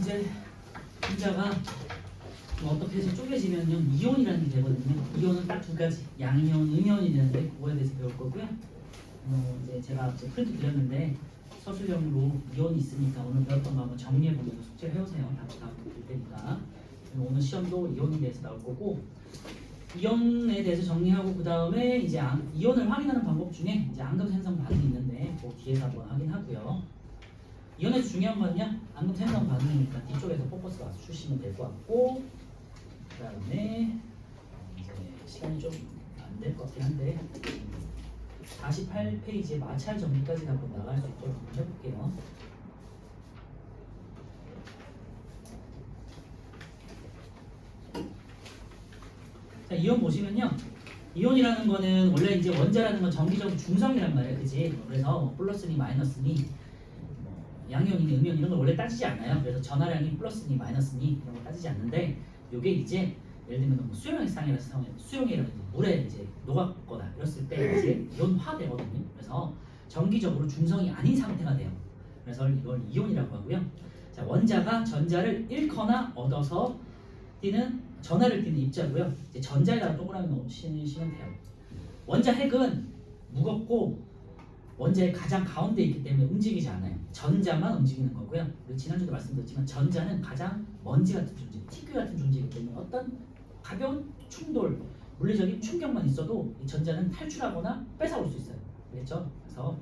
이제 분자가 어떻게 해서 쪼개지면요 이온이라는 게 되거든요. 이온은 딱 두 가지, 양이온, 음이온이 되는데 그거에 대해서 배울 거고요. 이제 제가 프린트 드렸는데 서술형으로 이온이 있으니까 오늘 배웠던 거 한번 정리해 보면서 숙제 해오세요. 다음 드릴 테니까. 오늘 시험도 이온에 대해서 나올 거고, 이온에 대해서 정리하고 그 다음에 이제 이온을 확인하는 방법 중에 이제 앙금 생성 반응이 있는데 그 뒤에서 한번 확인하고요. 이온에서 중요한 거는요 앙금 생성 반응이니까 뒤쪽에서 포커스 가서 주시면 될 것 같고, 그 다음에 이제 시간이 좀 안 될 것 같긴 한데 48페이지에 마찰 정리까지 한번 나갈 수 있도록 한번 해볼게요. 자, 이온 보시면요. 이온이라는 거는 원래 이제 원자라는 건 정기적으로 중성이란 말이에요. 그지? 그래서 플러스니 마이너스니 양이온이니 음이온 이런 걸 원래 따지지 않아요. 그래서 전하량이 플러스니 마이너스니 이런 걸 따지지 않는데, 요게 이제 예를 들면 뭐 수용이라든지 물에 이제 녹았거나 이랬을 때 이제 이온화되거든요. 그래서 정기적으로 중성이 아닌 상태가 돼요. 그래서 이걸 이온이라고 하고요. 자, 원자가 전자를 잃거나 얻어서 띠는 전하를 띠는 입자고요. 이제 전자에다가 동그라미 넣으시면 돼요. 원자 핵은 무겁고 원자의 가장 가운데 있기 때문에 움직이지 않아요. 전자만 움직이는 거고요. 우리 지난주도 말씀드렸지만 전자는 가장 먼지 같은 존재, 티끌 같은 존재이기 때문에 어떤 가벼운 충돌, 물리적인 충격만 있어도 이 전자는 탈출하거나 뺏어올 수 있어요. 그렇죠? 그래서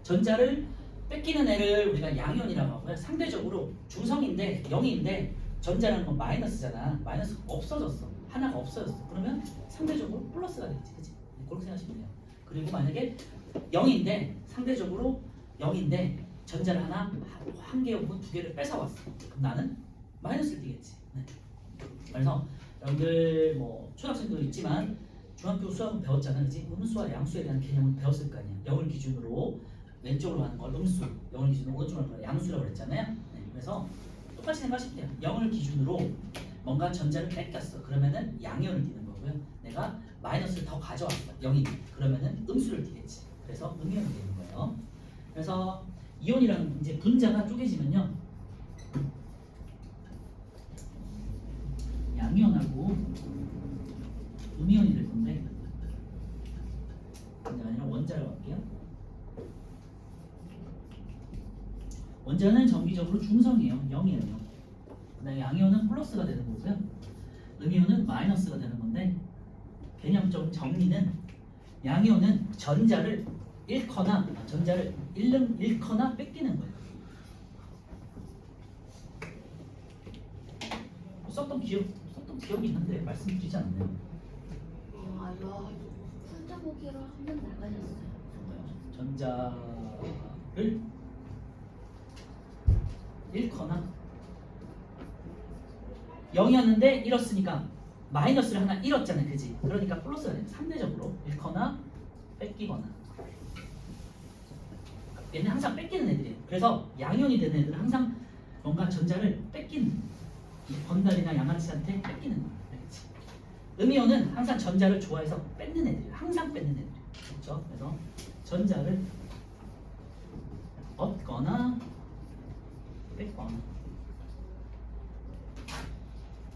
전자를 뺏기는 애를 우리가 양이온이라고 하고요. 상대적으로 중성인데 0인데 전자라는 건 마이너스잖아. 마이너스가 없어졌어. 하나가 없어졌어. 그러면 상대적으로 플러스가 되겠지. 그치? 그렇게 생각하시면 돼요. 그리고 만약에 0인데 상대적으로 0인데 전자를 한 개 혹은 두 개를 뺏어왔어. 그럼 나는 마이너스를 띄겠지. 네. 그래서 여러분들 뭐 초등학생도 있지만 중학교 수학은 배웠잖아. 그치? 음수와 양수에 대한 개념을 배웠을 거 아니야. 0을 기준으로 왼쪽으로 가는 걸 음수, 0을 기준으로 오른쪽으로 가는 걸 양수라고 그랬잖아요. 네. 그래서 똑같이 생각하시면 돼요. 0을 기준으로 뭔가 전자를 뺏겼어. 그러면은 양이온을 띄는 거고요. 내가 마이너스를 더 가져왔어. 0이. 그러면은 음수를 띄겠지. 그래서 음이온이 되는 거예요. 그래서 이온이랑 이제 분자가 쪼개지면요. 양이온하고 음이온이 될 건데, 분자가 아니라 원자라고 할게요. 원자는 정기적으로 중성이에요. 0이에요. 그다음에 양이온은 플러스가 되는 거고요. 음이온은 마이너스가 되는 건데, 개념적 정리는 양이온은 전자를 잃거나 뺏기는 거예요. 썼던 기억이 있는데 말씀드리지 않네요. 이거 혼자 보기로 한번 나가셨어요. 전자를 잃거나 0이었는데 잃었으니까 마이너스를 하나 잃었잖아요. 그지? 그러니까 플러스가 돼요. 상대적으로 잃거나 뺏기거나. 얘는 항상 뺏기는 애들이에요. 그래서 양이온이 되는 애들은 항상 뭔가 전자를 뺏기는, 건달이나 양아치한테 뺏기는 거예요. 알겠지? 음이온은 항상 전자를 좋아해서 뺏는 애들이에요. 항상 뺏는 애들이에요. 그렇죠? 그래서 전자를 얻거나 뺏거나.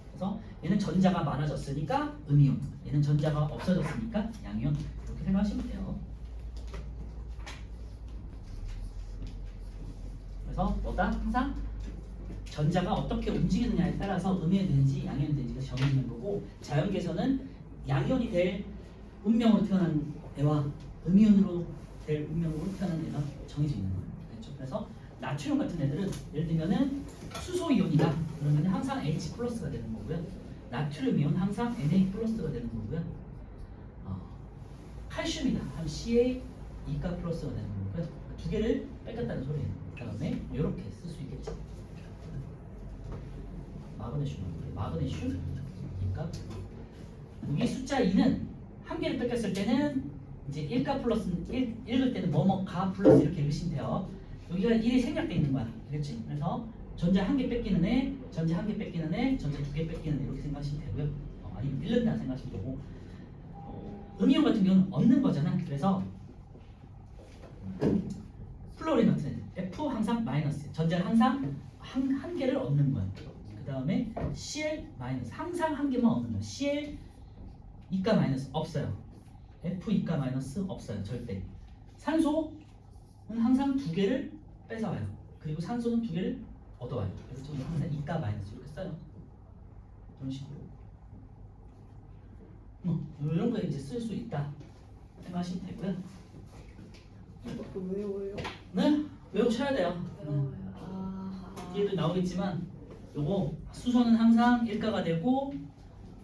그래서 얘는 전자가 많아졌으니까 음이온, 얘는 전자가 없어졌으니까 양이온. 이렇게 생각하시면 돼요. 그래서 뭐다? 항상 전자가 어떻게 움직이느냐에 따라서 음이온이 되는지 양이온이 되는지가 정해지는 거고, 자연계에서는 양이온이 될 운명으로 태어난 애와 음이온으로 될 운명으로 태어난 애가 정해져 있는 거예요. 그렇죠? 그래서 나트륨 같은 애들은 예를 들면은 수소이온이다. 그러면 항상 H 플러스가 되는 거고요. 나트륨이온 항상 Na 플러스가 되는 거고요. 칼슘이다. 하면 Ca E가 플러스가 되는 거고요. 두 개를 뺏겼다는 소리예요. 그 다음에 이렇게 쓸 수 있겠지. 마그네슘이니까 여기 숫자 2는 한 개를 뺏겼을 때는 이제 1가 플러스 읽을 때는 뭐뭐가 플러스 이렇게 읽으시면 돼요. 여기가 1이 생략되어 있는 거야. 그렇지? 그래서 전자 한 개 뺏기는 애, 전자 한 개 뺏기는 애, 전자 두 개 뺏기는 애 이렇게 생각하시면 되고요. 아니면 잃는다 생각하시면 되고, 음이온 같은 경우는 얻는 거잖아. 그래서 플로린 같은 애들 F 항상 마이너스, 전자는 항상 한 개를 얻는 거야. 그 다음에 Cl 마이너스 항상 한 개만 얻는 거야. Cl 이가 마이너스 없어요. F 이가 마이너스 없어요. 절대. 산소는 항상 두 개를 뺏어와요. 그리고 산소는 두 개를 얻어와요. 그래서 저는 항상 이가 마이너스 이렇게 써요. 이런 식으로. 이런 거 이제 쓸 수 있다 생각하시면 되고요. 이것도 외워요? 네, 외우셔야 돼요. 외워요. 아. 뒤에도 나오겠지만 요거 수소는 항상 1가가 되고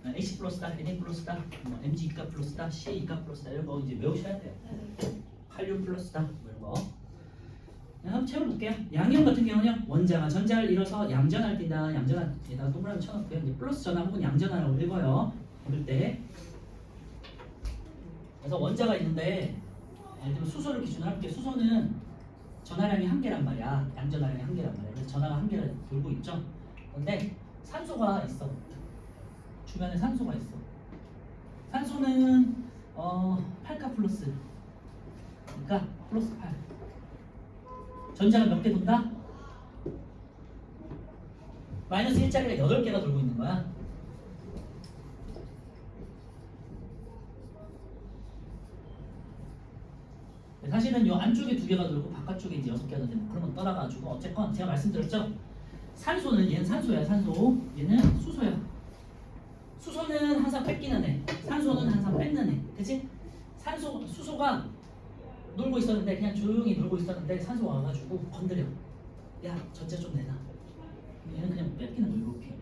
H 플러스다, Na 플러스다, Mg 이가 플러스다, Ca 이가 플러스다 이런 거 이제 외우셔야 돼요. 칼륨 플러스다 뭐 이런 거. 한번 채워볼게요. 양이온 같은 경우는 원자가 전자를 잃어서 양전하를 띈다. 양전하에다가 동그라미 쳐놓고요. 이제 플러스 전하 혹은 양전하라고 읽어요. 읽을 때. 그래서 원자가 있는데 예를 들면 수소를 기준으로 할게요. 수소는 전하량이 한 개란 말이야. 양전하량이 한 개란 말이야. 그래서 전하가 한 개를 돌고 있죠. 근데 산소가 있어. 주변에 산소가 있어. 산소는 8가 플러스. 그러니까 플러스 8. 전자가 몇 개 돈다? 마이너스 1짜리가 8개가 돌고 있는 거야. 사실은 이 안쪽에 2개가 돌고 바깥쪽에 이제 6개가 돌는데 뭐 그런 건 떠나가지고 어쨌건 제가 말씀드렸죠. 산소는 얘는 산소야. 산소. 얘는 수소야. 수소는 항상 뺏기는 애. 산소는 항상 뺏는 애. 그치? 수소가 놀고 있었는데 그냥 조용히 놀고 있었는데 산소가 와가지고 건드려. 야 전자 좀 내놔. 얘는 그냥 뺏기는 거 이렇게.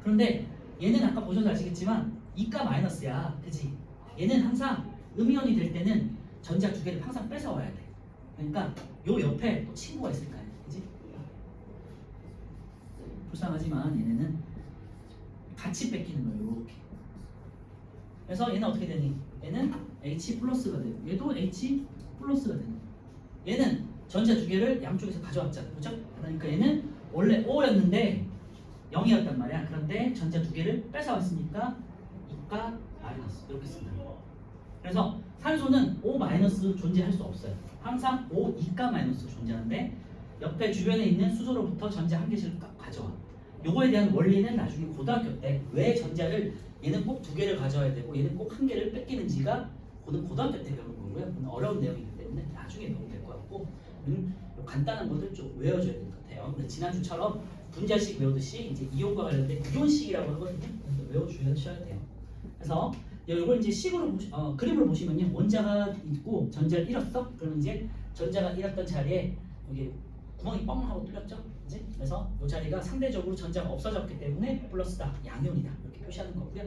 그런데 얘는 아까 보셔서 아시겠지만 이가 마이너스야. 그치? 얘는 항상 음이온이 될 때는 전자 2개를 항상 뺏어와야 돼. 그러니까 요 옆에 또 친구가 있을 거 아니야. 그치? 불쌍하지만 얘네는 같이 뺏기는 거예요. 이렇게. 그래서 얘는 어떻게 되니? 얘는 H 플러스가 돼요. 얘도 H 플러스가 되는 거예요. 얘는 전자 2개를 양쪽에서 가져왔잖아. 그렇죠? 그러니까 얘는 원래 O였는데 0이었단 말이야. 그런데 전자 2개를 뺏어왔으니까 이가 마이너스 이렇게 쓴다. 그래서 산소는 O 마이너스 존재할 수 없어요. 항상 O 이가 마이너스 존재하는데 옆에 주변에 있는 수소로부터 전자 한 개씩 가져와. 요거에 대한 원리는 나중에 고등학교 때 왜 전자를 얘는 꼭 2개를 가져와야 되고 얘는 꼭 1개를 뺏기는지가 고등학교 때 배우는 거고요. 어려운 내용이기 때문에 나중에 배우면 될 것 같고 간단한 것들 좀 외워줘야 될 것 같아요. 근데 지난주처럼 분자식 외우듯이 이제 이온과 관련된 이온식이라고 하거든요. 그래서 외워주셔야 돼요. 그래서 이걸 이제 식으로 그림을 보시면요. 원자가 있고 전자를 잃었어. 그러면 이제 전자가 잃었던 자리에 여기 구멍이 뻥 하고 뚫렸죠. 그지? 그래서 이 자리가 상대적으로 전자가 없어졌기 때문에 플러스다. 양이온이다. 이렇게 표시하는 거고요.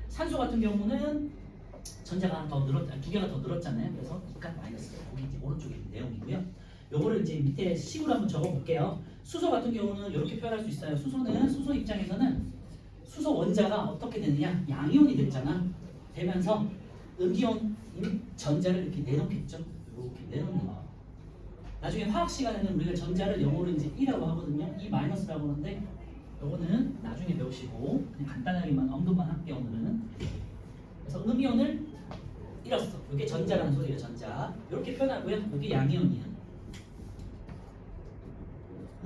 산소 같은 경우는 전자가 더 늘었, 2개가 더 늘었잖아요. 그래서 이가 마이너스. 여기 이제 오른쪽에 있는 내용이고요. 요거를 이제 밑에 식으로 한번 적어볼게요. 수소 같은 경우는 이렇게 표현할 수 있어요. 수소 입장에서는 수소 원자가 어떻게 되느냐? 양이온이 됐잖아. 되면서 음이온 전자를 이렇게 내놓겠죠. 이렇게 내놓는 거. 나중에 화학 시간에는 우리가 전자를 0으로 이제 2라고 하거든요. 2 마이너스라고 하는데 요거는 나중에 배우시고 그냥 간단하게만 언급만 할게요. 오늘은. 그래서 음이온을 잃었어. 이게 전자라는 소리예요. 전자. 이렇게 표현하고요. 이게 양이온이에요.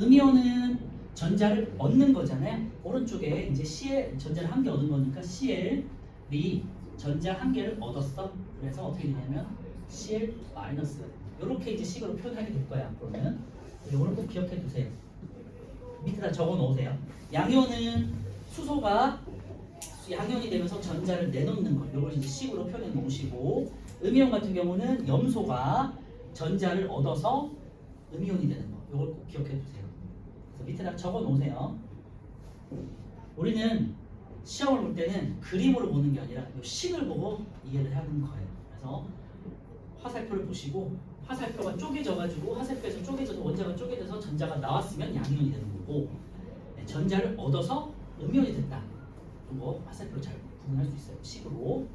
음이온은 전자를 얻는 거잖아요. 오른쪽에 이제 Cl 전자를 한 개 얻은 거니까 Cl이 전자 한 개를 얻었어. 그래서 어떻게 되냐면 Cl 마이너스가 돼. 이렇게 이제 식으로 표현하게 될 거야. 앞으로는. 이거는 꼭 기억해 두세요. 밑에다 적어 놓으세요. 양이온은 수소가 양이온이 되면서 전자를 내놓는 거. 이걸 이제 식으로 표현해 놓으시고, 음이온 같은 경우는 염소가 전자를 얻어서 음이온이 되는 거. 이걸 꼭 기억해 두세요. 그래서 밑에다 적어 놓으세요. 우리는 시험을 볼 때는 그림으로 보는 게 아니라 이 식을 보고 이해를 하는 거예요. 그래서 화살표를 보시고 화살표가 쪼개져가지고 화살표에서 쪼개져서 원자가 쪼개져서 전자가 나왔으면 양이온이 되는 거고, 전자를 얻어서 음이온이 됐다. 이거 화살표로 잘 구분할 수 있어요. 식으로.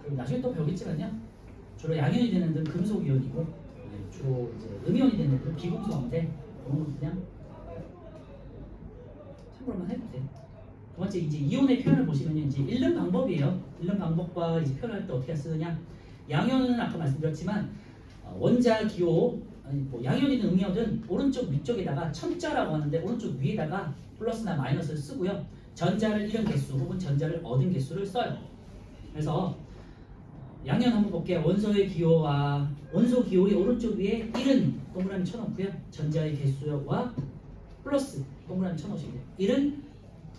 그리고 나중에 또 배우겠지만요. 주로 양이온이 되는 애들은 금속이온이고, 주로 이제 음이온이 되는 애들은 비금속인데, 그런 건 그냥 참고로만 해보세요. 두 번째 이제 이온의 표현을 보시면 이제 읽는 방법이에요. 읽는 방법과 이제 표현할 때 어떻게 쓰느냐. 양이온은 아까 말씀드렸지만 원자 기호 아니 뭐 양이온이든 음이온이든 오른쪽 위쪽에다가 첨자라고 하는데 오른쪽 위에다가 플러스나 마이너스를 쓰고요. 전자를 잃은 개수 혹은 전자를 얻은 개수를 써요. 그래서 양이온 한번 볼게요. 원소의 기호와 원소 기호의 오른쪽 위에 1은 동그라미 쳐놓고요. 전자의 개수와 플러스 동그라미 쳐놓으시면 돼요. 1은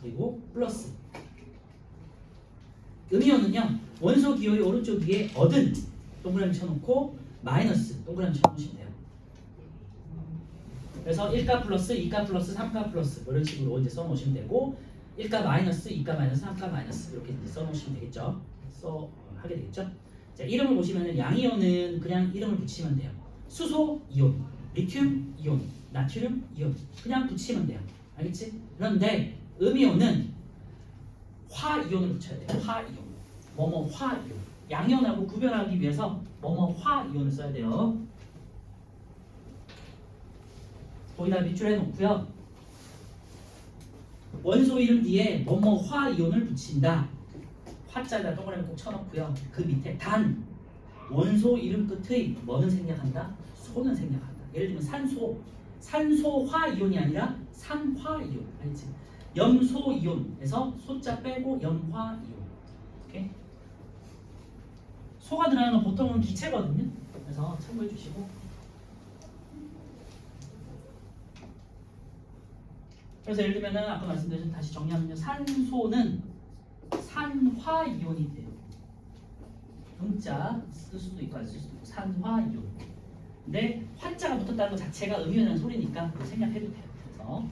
그리고 플러스. 음이온은요. 원소 기호의 오른쪽 위에 얻은 동그라미 쳐놓고 마이너스 동그라미 쳐놓으시면 돼요. 그래서 1가 플러스, 2가 플러스, 3가 플러스 이런 식으로 이제 써놓으시면 되고 1가 마이너스, 2가 마이너스, 3가 마이너스 이렇게 이제 써놓으시면 되겠죠. 하게 되겠죠. 자, 이름을 보시면은 양이온은 그냥 이름을 붙이면 돼요. 수소 이온, 리튬 이온, 나트륨 이온 그냥 붙이면 돼요. 알겠지? 그런데 음이온은 화 이온을 붙여야 돼요. 화 이온, 뭐뭐 화 이온. 양이온하고 구별하기 위해서 뭐뭐 화 이온을 써야 돼요. 거기다 밑줄 해놓고요. 원소 이름 뒤에 뭐뭐 화 이온을 붙인다. 화자에다 동그라미 꼭 쳐놓고요. 그 밑에 단 원소 이름 끝의 뭐는 생략한다? 소는 생략한다. 예를 들면 산소화 이온이 아니라 산화 이온. 알지? 염소 이온에서 소자 빼고 염화 이온. 오케이? 소가 들어가는 건 보통은 기체거든요. 그래서 참고해 주시고. 그래서 예를 들면은 아까 말씀드린 다시 정리하면요. 산소는 산화 이온이 돼요. 음자 쓸 수도 있고 안 쓸 수도 있고 산화 이온. 근데 화자가 붙었다는 것 자체가 음이온이라는 소리니까 생략해도 돼요. 그래서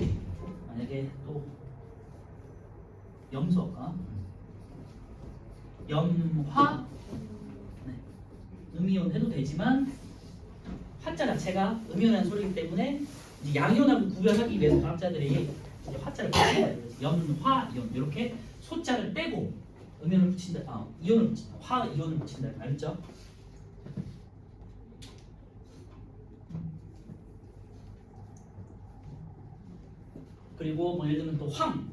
만약에 또 염소가 염화 네. 음이온 해도 되지만 화자 자체가 음이온이라는 소리이기 때문에 이제 양이온하고 구별하기 위해서 과학자들이 이제 화자를 붙이는 거예요. 염화 이온 이렇게 소자를 빼고 음이온을 붙인다. 이온을 붙인다. 화 이온을 붙인다. 알겠죠? 그리고 뭐 예를 들면 또 황,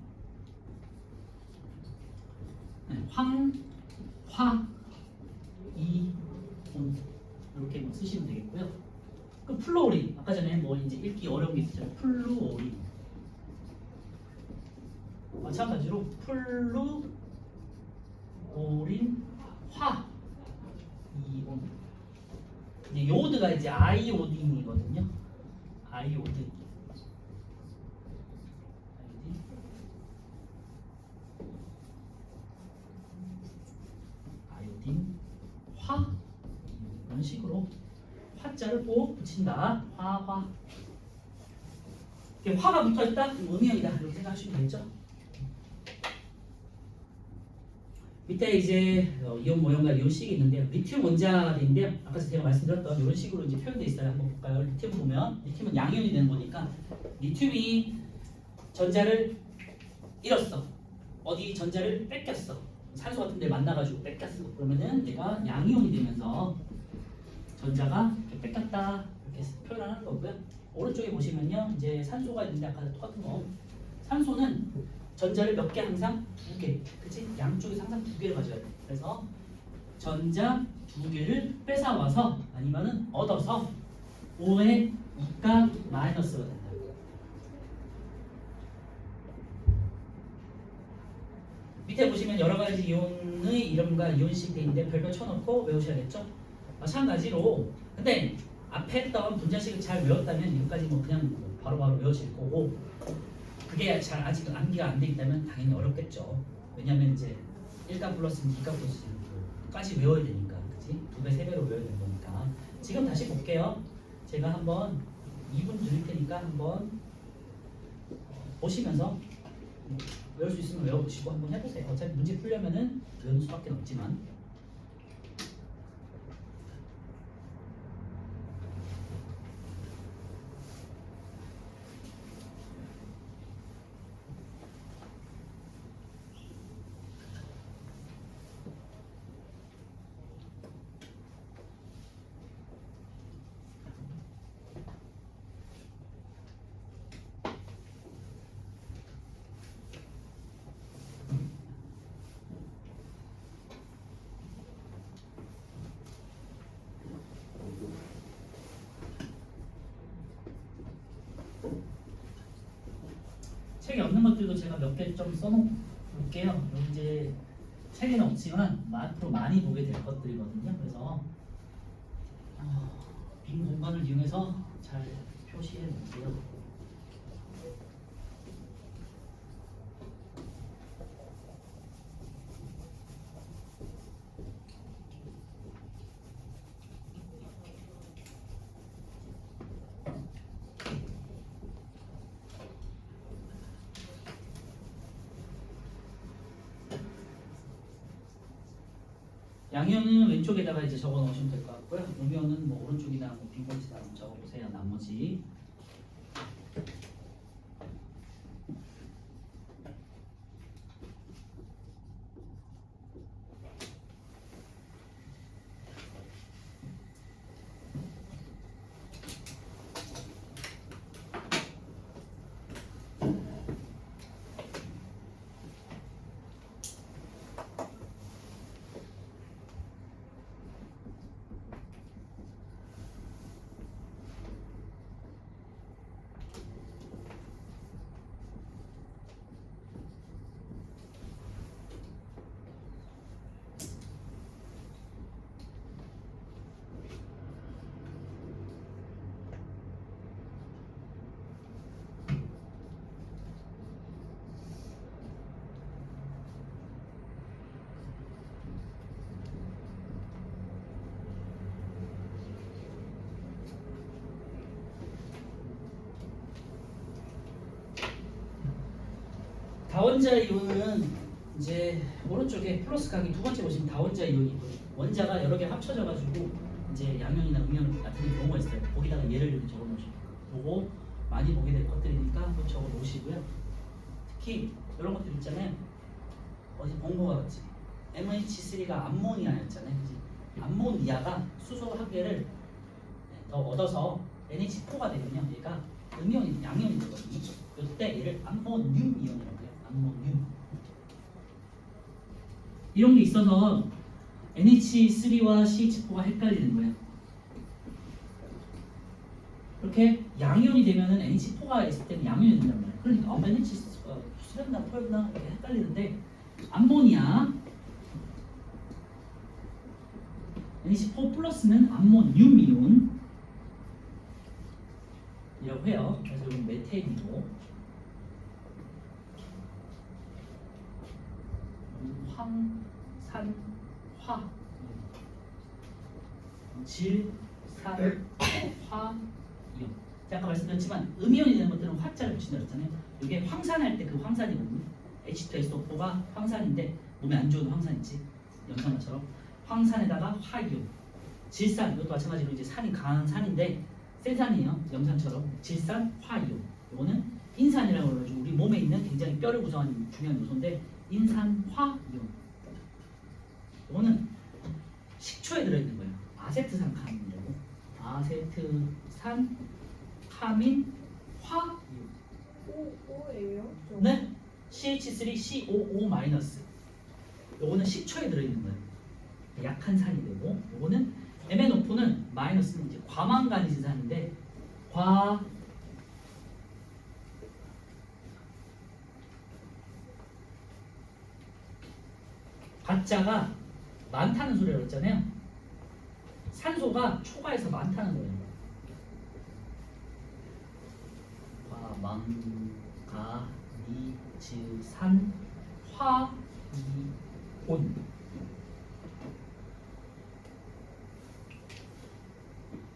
네, 화, 이온 이렇게 뭐 쓰시면 되겠고요. 그 플루오린 아까 전에 뭐 이제 읽기 어려운 게 있었잖아요. 플루오린 마찬가지로 플루오린 화 이온. 이제 요오드가 이제 아이오딘이거든요. 아이오딘. 아이오딘 화 이런 식으로 화자를 꼭 붙인다. 화화. 화가 붙어있다? 음이온이다. 이렇게 생각하시면 되겠죠? 밑에 이제 이온 모형과 이온식이 있는데요. 리튬 원자인데요. 아까 제가 말씀드렸던 이런 식으로 이제 표현되어 있어요. 한번 볼까요? 리튬 보면 리튬은 양이온이 되는 거니까 리튬이 전자를 잃었어. 어디 전자를 뺏겼어. 산소 같은 데 만나가지고 뺏겼어. 그러면은 얘가 양이온이 되면서 전자가 이렇게 뺏겼다. 이렇게 표현하는 거고요. 오른쪽에 보시면요. 이제 산소가 있는데 아까 똑같은 거. 산소는 전자를 몇 개 항상 두 개. 그치? 양쪽에서 항상 두 개를 가져야 돼. 그래서 전자 두 개를 뺏어와서 아니면은 얻어서 5의 2가 마이너스가 된다. 밑에 보시면 여러 가지 이온의 이름과 이온식 돼 있는데 별표 쳐놓고 외우셔야겠죠? 마찬가지로 근데 앞에 했던 분자식을 잘 외웠다면 여기까지 뭐 그냥 바로바로 외워질 거고 그게 잘 아직 암기가 안 돼 있다면 당연히 어렵겠죠. 왜냐면 이제 1가 플러스는 2가 플러스까지 외워야 되니까 그치? 2배, 3배로 외워야 되는 거니까 지금 다시 볼게요. 제가 한번 2분 드릴 테니까 한번 보시면서 외울 수 있으면 외워보시고 한번 해보세요. 어차피 문제 풀려면은 외우는 수밖에 없지만 책에 없는 것들도 제가 몇 개 좀 써놓을게요. 여기 이제 책에는 없지만 앞으로 많이 보게 될 것들이거든요. 그래서 빈 공간을 이용해서 잘 표시해 놓을게요. 양현은 왼쪽에다가 이제 적어 놓으시면 될 것 같고요. 음현은 뭐 오른쪽이나 뭐 빈곳에다 적어 보세요. 나머지. 다원자 이온은 이제 오른쪽에 플러스 각이 두 번째 보시면 다원자 이온이 있거든요. 원자가 여러 개 합쳐져 가지고 이제 양면이나 음면 같은 경우가 있어요. 거기다가 얘를 이렇게 적어 놓으시고 요거 많이 보게 될 것들이니까 한번 적어 놓으시고요. 특히 이런 것들 있잖아요. 어디 본 거 같지? MH3가 암모니아였잖아요. 그지? 암모니아가 수소 한 개를 더 얻어서 NH4가 되면요. 얘가 음이온이 양이온이 되거든요. 이때 얘를 암모늄 이온이라고 해요. 암모늄. 이런 게 있어서 NH3와 CH4가 헷갈리는 거예요. 이렇게 양이온이 되면은 NH4가 있을 때는 양이온이 된단 말이에요. 그러니까 NH3였나 4였나 이렇게 헷갈리는데 암모니아 NH4 플러스는 암모늄 이온 이라고 해요. 그래서 이건 메테인이고 황산화 질산화 이온. 아까 말씀드렸지만 음이온이 되는 것들은 화자를 붙인다 그랬잖아요. 이게 황산할 때 그 황산이거든요. H2SO4가 황산인데 몸에 안 좋은 황산이지 염산화처럼 황산에다가 화이온. 질산 이것도 마찬가지로 이제 산이 강한 산인데 센 산이에요. 염산처럼 질산 화이온. 이거는 인산이라고 그러죠. 우리 몸에 있는 굉장히 뼈를 구성하는 중요한 요소인데 인산화이온. 이거는 식초에 들어있는 거예요. 아세트산 카민이라고. 아세트산 카민 화이온. 오예요? 네. CH3COO-. 요거는 식초에 들어있는 거예요. 약한 산이 되고, 요거는 MnO4는 마이너스는 이제 과망간이지산인데 가짜가 많다는 소리라고 했잖아요. 산소가 초과해서 많다는 거예요. 과망가니즈산 화이온.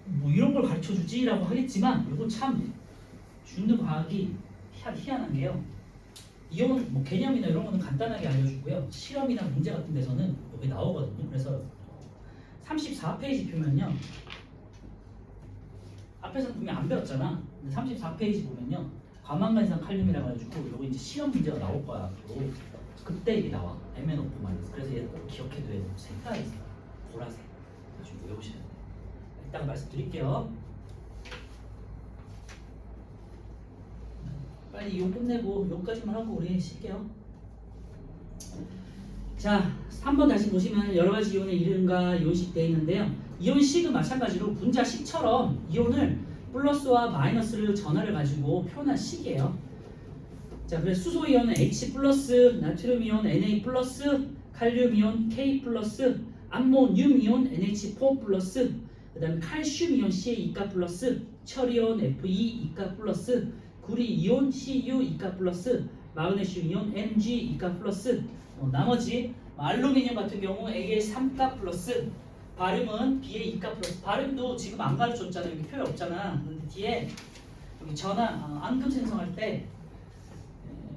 뭐 이런 걸 가르쳐 주지라고 하겠지만 이거 참 주는 과학이 희한한 게요. 이온 뭐 개념이나 이런 거는 간단하게 알려주고요. 실험이나 문제 같은 데서는 여기 나오거든요. 그래서 34페이지 표면요. 앞에서는 분명 안 배웠잖아. 근데 34페이지 보면요. 과망간이산 칼륨이라고 해가지고 여기 이제 시험 문제가 나올 거야. 앞으로. 그때 이게 나와. MnO4 마이너스. 그래서 얘는 꼭 기억해둬야 돼요. 색깔이 있어요. 보라색. 가지고 외우셔야 돼요. 이따가 말씀드릴게요. 빨리 이거 끝내고 여기까지만 하고 우리 쉴게요. 자, 3번 다시 보시면 여러 가지 이온의 이름과 이온식 되어 있는데요. 이온식은 마찬가지로 분자식처럼 이온을 플러스와 마이너스를 전하를 가지고 표현한 식이에요. 자, 그래서 수소 이온은 H 플러스, 나트륨 이온 Na 플러스, 칼륨 이온 K 플러스, 암모늄 이온 NH4 플러스, 그다음에 칼슘 이온 Ca 2가 플러스, 철 이온 Fe 2가 플러스, 구리 이온 Cu 2가 플러스, 마그네슘 이온 Mg 2가 플러스, 나머지 알루미늄 같은 경우 Al 3가 플러스, 바륨은 Ba 2가 플러스. 바륨도 지금 안 가르쳤잖아. 여기 표현 없잖아. 근데 뒤에 여기 전화 앙금 생성할 때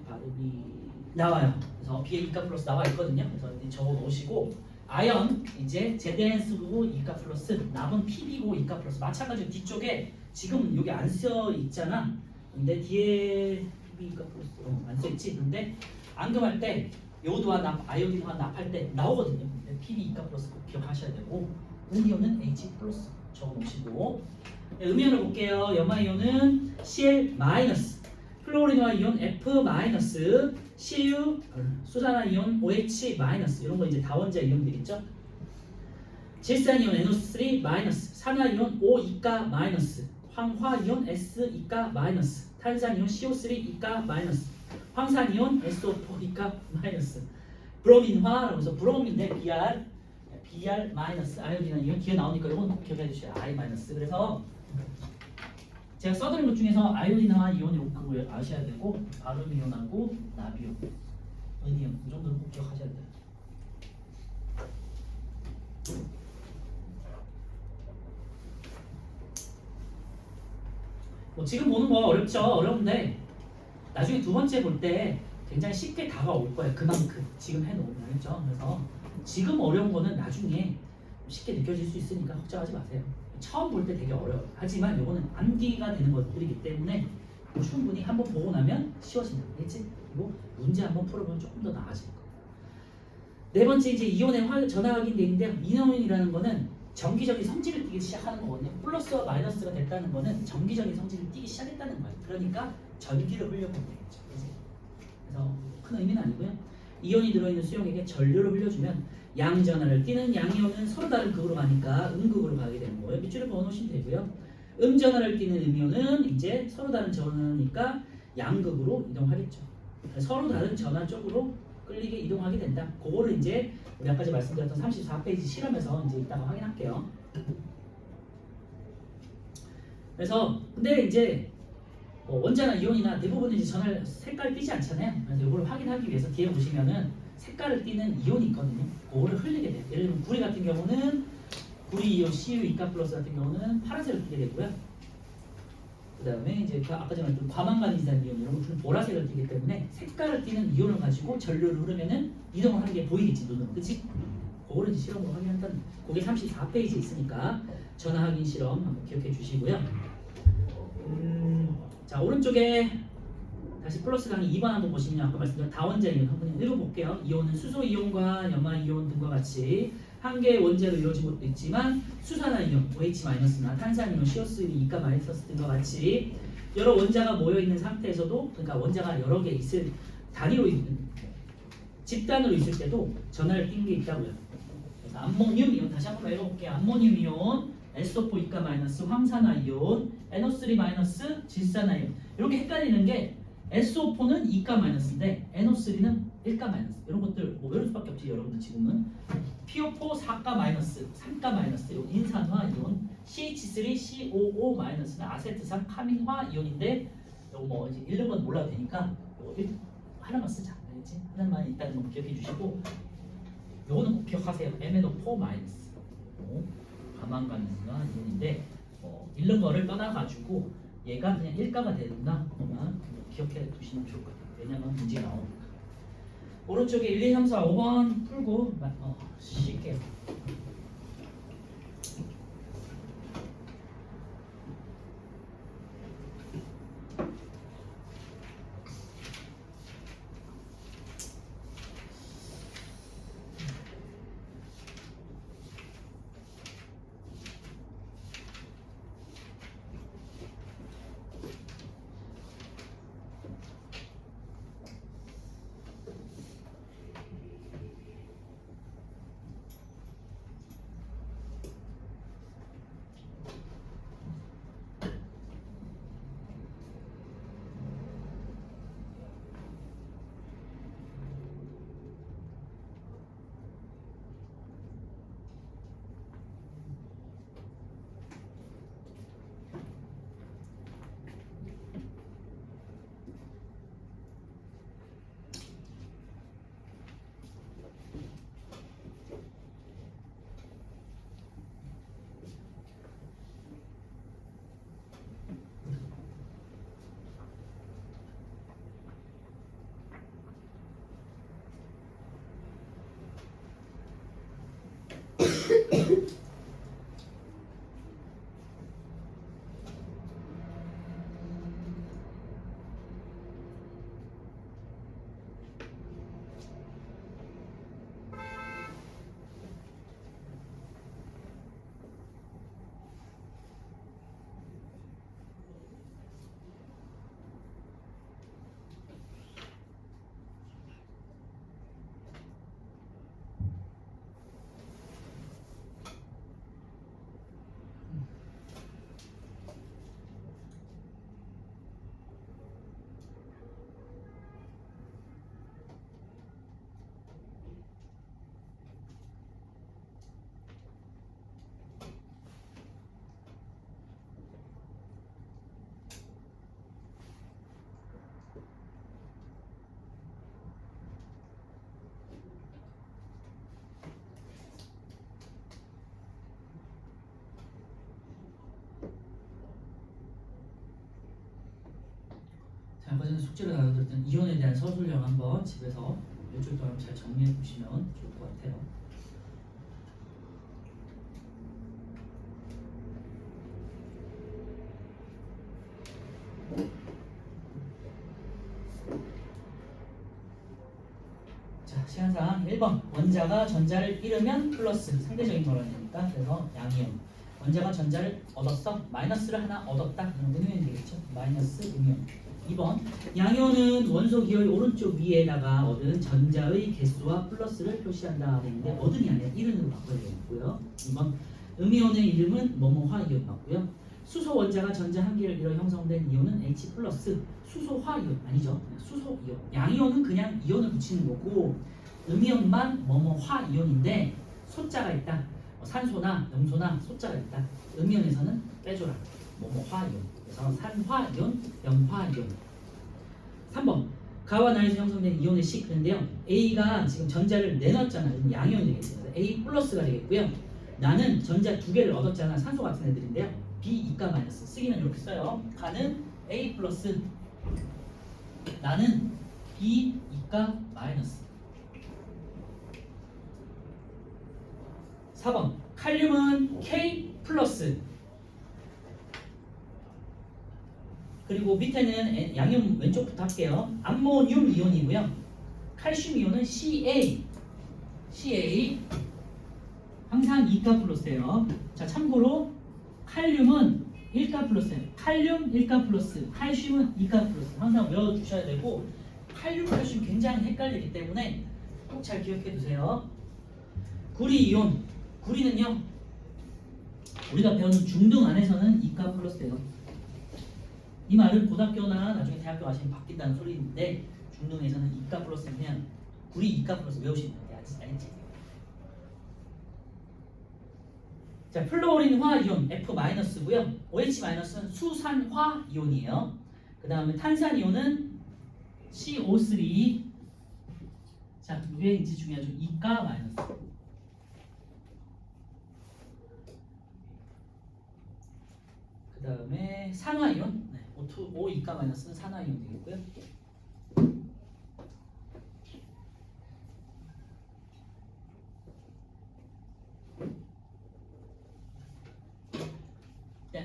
바륨이 나와요. 그래서 Ba 2가 플러스 나와 있거든요. 그래서 이제 적어 놓으시고 아연 이제 ZnS고 2가 플러스, 남은 Pb고 2가 플러스. 마찬가지로 뒤쪽에 지금 여기 안 써 있잖아. 근데 뒤에 Pb 2가 플러스 안 써 있지. 근데 앙금할 때 요도와 납, 아이오딘과 납할 때 나오거든요. 근데 PB 2가 플러스 꼭 기억하셔야 되고, 음이온은 H 플러스 적어놓으시고, 음이온을 볼게요. 염화이온은 Cl 마이너스, 플로리노화 이온 F 마이너스, Cu 수산화 이온 OH 마이너스. 이런 거 이제 다원자 이온들이죠. 질산 이온 NO3 마이너스, 산화 이온 O 2가 마이너스, 황화 이온 S 2가 마이너스, 탄산 이온 CO3 2가 마이너스, 황산이온 SO4니까 마이너스, 브로민화라고 해서 브로민인데 Br 마이너스, 아이오딘 이온 뒤에 나오니까 이건 꼭 기억해 주셔야 I 마이너스. 그래서 제가 써드린 것 중에서 아이오딘화 이온이 그거 아셔야 되고, 바륨 이온하고 나비온, 은이온 이 정도는 꼭 기억하셔야 돼요. 뭐 지금 보는 거 어렵죠? 어려운데 나중에 두 번째 볼 때 굉장히 쉽게 다가올 거예요. 그만큼 지금 해놓으면 알겠죠? 그래서 지금 어려운 거는 나중에 쉽게 느껴질 수 있으니까 걱정하지 마세요. 처음 볼 때 되게 어려워요. 하지만 이거는 암기가 되는 것들이기 때문에 충분히 한번 보고 나면 쉬워진다. 알겠지? 그리고 문제 한번 풀어보면 조금 더 나아질 거예요. 네 번째 이제 이온의 전화 확인돼 있는데요. 이온이라는 거는 정기적인 성질을 띠기 시작하는 거거든요. 플러스와 마이너스가 됐다는 거는 정기적인 성질을 띠기 시작했다는 거예요. 그러니까 전기를 흘려보면 되겠죠. 그래서 큰 의미는 아니고요. 이온이 들어있는 수용액에 전류를 흘려주면 양전하를 띠는 양이온은 서로 다른 극으로 가니까 음극으로 가게 되는 거예요. 밑줄을 그어놓으시면 되고요. 음전하를 띠는 음이온은 이제 서로 다른 전하니까 양극으로 이동하겠죠. 서로 다른 전하 쪽으로 끌리게 이동하게 된다. 그거를 이제 우리 아까 말씀드렸던 34페이지 실험에서 이제 이따가 확인할게요. 그래서 근데 이제 원자나 이온이나 대부분 이제 전할 색깔 띄지 않잖아요. 그래서 이걸 확인하기 위해서 뒤에 보시면은 색깔을 띠는 이온이 있거든요. 그거를 흘리게 돼요. 예를 들면 구리 같은 경우는 구리 이온 Cu 2가 플러스 같은 경우는 파란색을 띠게 되고요. 그 다음에 이제 아까 전에 말했던 과망간이산 이온 이런 것들은 보라색을 띠기 때문에 색깔을 띠는 이온을 가지고 전류를 흐르면은 이동을 하는 게 보이겠지, 눈으로. 그치? 그거를 이제 실험으로 확인한다는, 그게 34페이지에 있으니까 전화 확인 실험 한번 기억해 주시고요. 자, 오른쪽에 다시 플러스 강의 2번 한번 보시면 아까 말씀드린 다원자 이온 한번 읽어볼게요. 이온은 수소 이온과 염화 이온 등과 같이 한 개의 원자로 이루어진 것도 있지만 수산화 이온 OH-나 탄산 이온 CO3 2가 마이너스 등과 같이 여러 원자가 모여 있는 상태에서도, 그러니까 원자가 여러 개 있을 단위로 있는 집단으로 있을 때도 전하를 띈 게 있다고요. 그래서 암모늄 이온 다시 한번 읽어볼게요. 암모늄 이온 SO4 2가 마이너스 황산화 이온 NO3 마이너스 질산화 이온. 이렇게 헷갈리는 게 SO4는 2가 마이너스인데 NO3는 1가 마이너스. 이런 것들 뭐 외울 수밖에 없지 여러분들 지금은. PO4 4가 마이너스, 3가 마이너스. 이거 인산화 이온. CH3 COO 마이너스는 아세트산 카민화 이온인데 이거 뭐 이제 읽는 건 몰라도 되니까 이거 하나만 쓰자. 알겠지? 하나만 있다는 거 기억해 주시고, 요거는 꼭 기억하세요. MnO4 마이너스. 과망간이나 이온인데 읽는 거를 떠나가지고 얘가 그냥 1가가 되는가 그만 기억해 두시면 좋을 것 같아요. 왜냐면 문제가 나오니까. 오른쪽에 1, 2, 3, 4, 5번 풀고 쉽게 아까 전에 숙제로 나눠드렸던 이온에 대한 서술형 한번 집에서 일주일 동안 잘 정리해 보시면 좋을 것 같아요. 자, 시간상 1번 원자가 전자를 잃으면 플러스 상대적인 거라니까. 그래서 양이온 원자가 전자를 얻었어 마이너스를 하나 얻었다 그럼 음이온이 되겠죠. 마이너스 음이온. 2번 양이온은 원소 기호의 오른쪽 위에다가 얻은 전자의 개수와 플러스를 표시한다 되는데 얻은이 아니라 잃은으로 바꿔야 되겠고요. 2번 음이온의 이름은 뭐뭐화 이온 맞고요. 수소 원자가 전자 한 개를 잃어 형성된 이온은 H 플러스 수소화 이온 아니죠. 수소 이온. 양이온은 그냥 이온을 붙이는 거고 음이온만 뭐뭐화 이온인데 소자가 있다. 산소나 염소나 소자가 있다. 음이온에서는 빼줘라. 뭐뭐화 이온. 그래서 산화 이온, 염화 이온. 3번 가와 나에서 형성된 이온의 시크인데요. A가 지금 전자를 내놨잖아. 그럼 양이온이 되겠죠. 그래서 A 플러스가 되겠고요. 나는 전자 두 개를 얻었잖아. 산소 같은 애들인데요. B 이가 마이너스 쓰기는 이렇게 써요. 가는 A 플러스 나는 B 이가 마이너스. 4번 칼륨은 K 플러스 그리고 밑에는 양이온 왼쪽부터 할게요. 암모늄 이온이고요. 칼슘 이온은 CA 항상 2가 플러스예요. 자 참고로 칼륨은 1가 플러스예요. 칼륨 1가 플러스 칼슘은 2가 플러스 항상 외워주셔야 되고 칼륨 칼슘 굉장히 헷갈리기 때문에 꼭 잘 기억해 두세요. 구리 이온 구리는요 우리가 배우는 중등 안에서는 2가 플러스예요. 이 말은 고등학교나 나중에 대학교 가시면 바뀐다는 소리인데 중등에서는 2가 플러스는 그냥 구리 2가 플러스 외우시면 돼요. 알겠지? 자 플로린 화 이온 F-고요. OH-는 수산화 이온이에요. 그 다음에 탄산 이온은 CO3. 자 왜인지 중요하죠. 2가 마이너스. 그 다음에 산화이온 O2 2가 마이너스는 산화이온 되겠고요.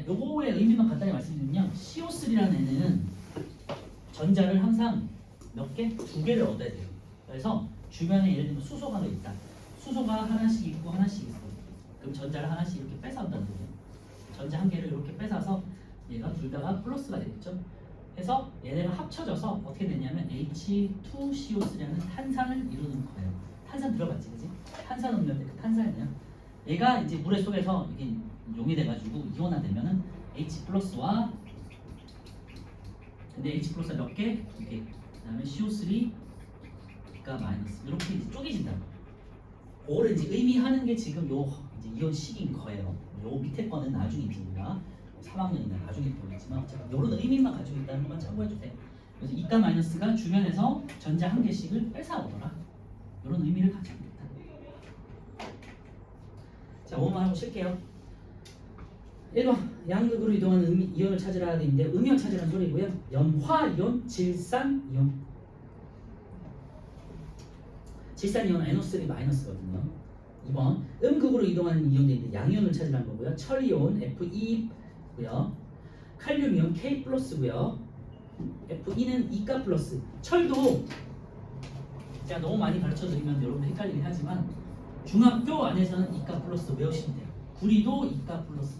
요거의 의미만 간단히 말씀드리면요. CO3라는 애는 전자를 항상 몇 개? 두 개를 얻어야 돼요. 그래서 주변에 예를 들면 수소가 있다. 수소가 하나씩 있고 하나씩 있어. 그럼 전자를 하나씩 이렇게 뺏어온다는 거예요. 전자 한 개를 이렇게 뺏어서 얘가 둘 다가 플러스가 되겠죠. 그래서 얘네가 합쳐져서 어떻게 되냐면 H2CO3라는 탄산을 이루는 거예요. 탄산 들어봤지, 그지? 탄산 음료 때 그 탄산이에요. 얘가 이제 물의 속에서 이게 용이돼가지고 이온화되면은 H 플러스와 근데 H 플러스가 몇 개? 두 개. 그다음에 CO3가 마이너스 이렇게 이제 쪼개진다. 그거를 이제 의미하는 게 지금 요 이제 이온식인 거예요. 요 밑에 거는 나중에 이제 우리가 3학년이나 나중에 보겠지만 어쨌든 이런 의미만 가지고 있다는 것만 참고해 주세요. 그래서 이가 마이너스가 주변에서 전자 한 개씩을 뺏어오더라. 이런 의미를 가지고 있다. 자, 5번 하고 쉴게요. 1번 양극으로 이동하는 이온을 찾으라 되는데 음이온 찾으라는 소리고요. 염화이온, 질산이온. 질산이온은 NO3 마이너스거든요. 2번 음극으로 이동하는 이온인데 양이온을 찾으라는 거고요. 철이온 Fe 고요. 칼륨이온 K 플러스고요. Fe-는 2가 플러스. 철도 제가 너무 많이 가르쳐 드리면 여러분 헷갈리긴 하지만 중학교 안에서는 2가 플러스 외우시면 돼요. 구리도 2가 플러스.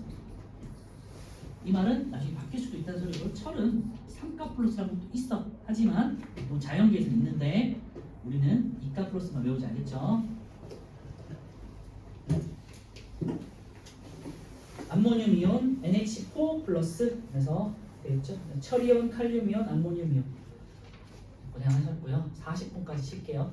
이 말은 나중에 바뀔 수도 있다는 소리고 철은 3가 플러스라고 또 있어. 하지만 뭐 자연계에서는 있는데 우리는 2가 플러스만 외우지 않겠죠. 암모늄 이온 NH4 플러스 해서 되겠죠. 철이온, 칼륨이온, 암모늄 이온 고생하셨고요. 40분까지 쉴게요.